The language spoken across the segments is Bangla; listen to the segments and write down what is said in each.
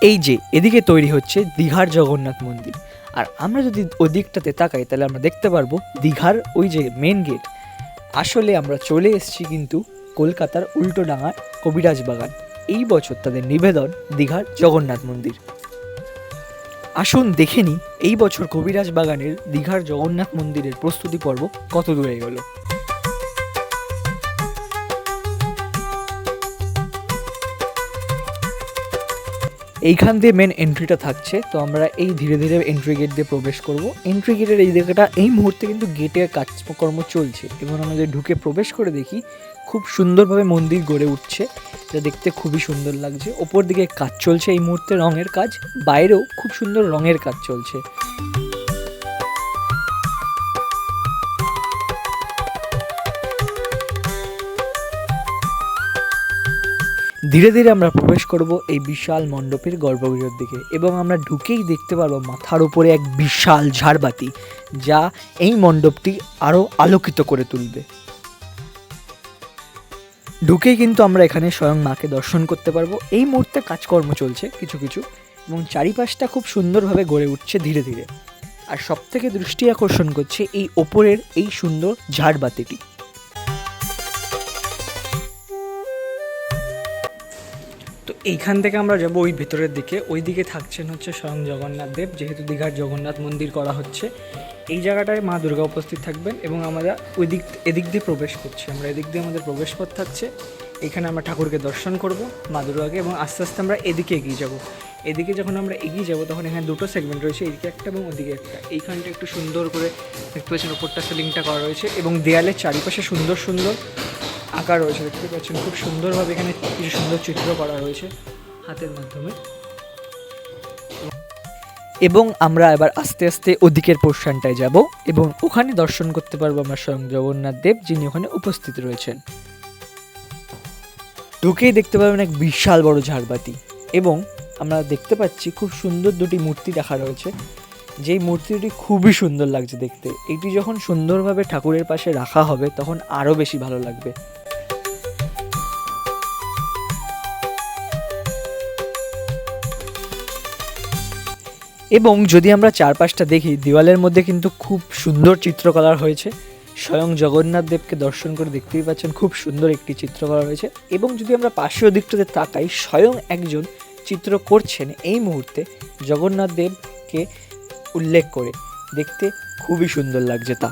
এই যে এদিকে তৈরি হচ্ছে দীঘার জগন্নাথ মন্দির, আর আমরা যদি ওদিকটাতে তাকাই তাহলে আমরা দেখতে পারবো দীঘার ওই যে মেন গেট। আসলে আমরা চলে এসেছি কিন্তু কলকাতার উল্টোডাঙার কবিরাজ বাগান। এই বছর তাদের নিবেদন দীঘার জগন্নাথ মন্দির। আসুন দেখে নিই এই বছর কবিরাজ বাগানের দীঘার জগন্নাথ মন্দিরের প্রস্তুতি পর্ব কত দূরে এগোলো। এইখান দিয়ে মেন এন্ট্রিটা থাকছে, তো আমরা এই ধীরে ধীরে এন্ট্রি গেট দিয়ে প্রবেশ করব। এন্ট্রি গেটের এই জায়গাটা এই মুহূর্তে কিন্তু গেটের কাজকর্ম চলছে এবং আমাদের ঢুকে প্রবেশ করে দেখি খুব সুন্দরভাবে মন্দির গড়ে উঠছে, যা দেখতে খুবই সুন্দর লাগছে। ওপর দিকে কাজ চলছে এই মুহূর্তে, রঙের কাজ, বাইরেও খুব সুন্দর রঙের কাজ চলছে। ধীরে ধীরে আমরা প্রবেশ করব এই বিশাল মণ্ডপের গর্ভগৃহের দিকে এবং আমরা ঢুকেই দেখতে পারবো মাথার উপরে এক বিশাল ঝাড়বাতি, যা এই মণ্ডপটি আরও আলোকিত করে তুলবে। ঢুকেই কিন্তু আমরা এখানে স্বয়ং মাকে দর্শন করতে পারবো। এই মুহূর্তে কাজকর্ম চলছে কিছু কিছু এবং চারিপাশটা খুব সুন্দরভাবে গড়ে উঠছে ধীরে ধীরে। আর সবথেকে দৃষ্টি আকর্ষণ করছে এই ওপরের এই সুন্দর ঝাড়বাতিটি। তো এইখান থেকে আমরা যাবো ওই ভেতরের দিকে। ওই দিকে থাকছেন হচ্ছে স্বয়ং জগন্নাথ দেব, যেহেতু দীঘার জগন্নাথ মন্দির করা হচ্ছে। এই জায়গাটায় মা দুর্গা উপস্থিত থাকবেন এবং আমরা এদিক দিয়ে প্রবেশ করছি। আমরা এদিক দিয়ে আমাদের প্রবেশ পথ থাকছে। এখানে আমরা ঠাকুরকে দর্শন করব, মা দুর্গাকে, এবং আস্তে আস্তে আমরা এদিকে এগিয়ে যাব। এদিকে যখন আমরা এগিয়ে যাব তখন এখানে দুটো সেগমেন্ট রয়েছে, এদিকে একটা এবং ওদিকে একটা। এইখানটা একটু সুন্দর করে দেখতে পাচ্ছেন, ওপরটা সিলিংটা করা রয়েছে এবং দেয়ালের চারিপাশে সুন্দর সুন্দর আঁকা রয়েছে, দেখতে পাচ্ছেন খুব সুন্দরভাবে। এখানে কিছু সুন্দর চিত্র করা রয়েছে হাতের মাধ্যমে। এবং আমরা এবার আস্তে আস্তে ওদিকের পোর্শনটায় যাব এবং ওখানে দর্শন করতে পারবো আমরা স্বয়ং জগন্নাথ দেব, যিনি ওখানে উপস্থিত রয়েছেন। ঢুকেই দেখতে পারবেন এক বিশাল বড় ঝাড়বাতি এবং আমরা দেখতে পাচ্ছি খুব সুন্দর দুটি মূর্তি রাখা রয়েছে, যেই মূর্তিটি খুবই সুন্দর লাগছে দেখতে। এটি যখন সুন্দরভাবে ঠাকুরের পাশে রাখা হবে তখন আরও বেশি ভালো লাগবে। এবং যদি আমরা চারপাশটা দেখি, দেওয়ালের মধ্যে কিন্তু খুব সুন্দর চিত্রকলা হয়েছে। স্বয়ং জগন্নাথ দেবকে দর্শন করে দেখতেই পাচ্ছেন খুব সুন্দর একটি চিত্রকলা রয়েছে। এবং যদি আমরা পাশের দিকটাতে তাকাই, স্বয়ং একজন চিত্র করছেন এই মুহূর্তে জগন্নাথ দেবকে উল্লেখ করে, দেখতে খুবই সুন্দর লাগছে তা।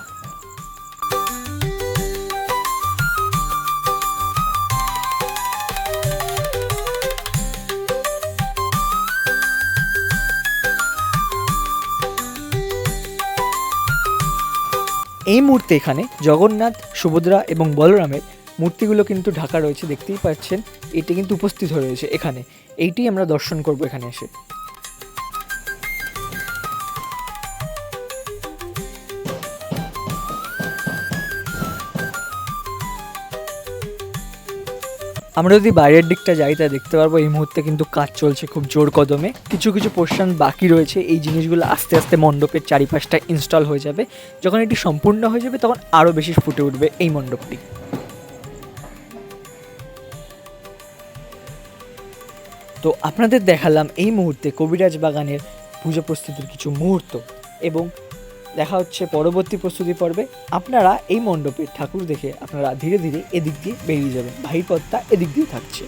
এই মুহূর্তে এখানে জগন্নাথ, সুভদ্রা এবং বলরামের মূর্তিগুলো কিন্তু ঢাকা রয়েছে, দেখতেই পাচ্ছেন। এটি কিন্তু উপস্থিত হয়ে রয়েছে এখানে। এইটি আমরা দর্শন করব এখানে এসে। আমরা যদি বাইরের দিকটা যাই তা দেখতে পারবো এই মুহূর্তে কিন্তু কাজ চলছে খুব জোর কদমে। কিছু কিছু পোর্শন বাকি রয়েছে। এই জিনিসগুলো আস্তে আস্তে মণ্ডপের চারিপাশটা ইনস্টল হয়ে যাবে। যখন এটি সম্পূর্ণ হয়ে যাবে তখন আরও বেশি ফুটে উঠবে এই মণ্ডপটি। তো আপনাদের দেখালাম এই মুহূর্তে কবিরাজ বাগানের পুজো প্রস্তুতির কিছু মুহূর্ত, এবং দেখা হচ্ছে পরবর্তী প্রস্তুতি পর্বে। আপনারা এই মণ্ডপের ঠাকুর দেখে আপনারা ধীরে ধীরে এদিক দিয়ে বেরিয়ে যাবেন, বাহির পথটা এদিক দিয়ে থাকছে।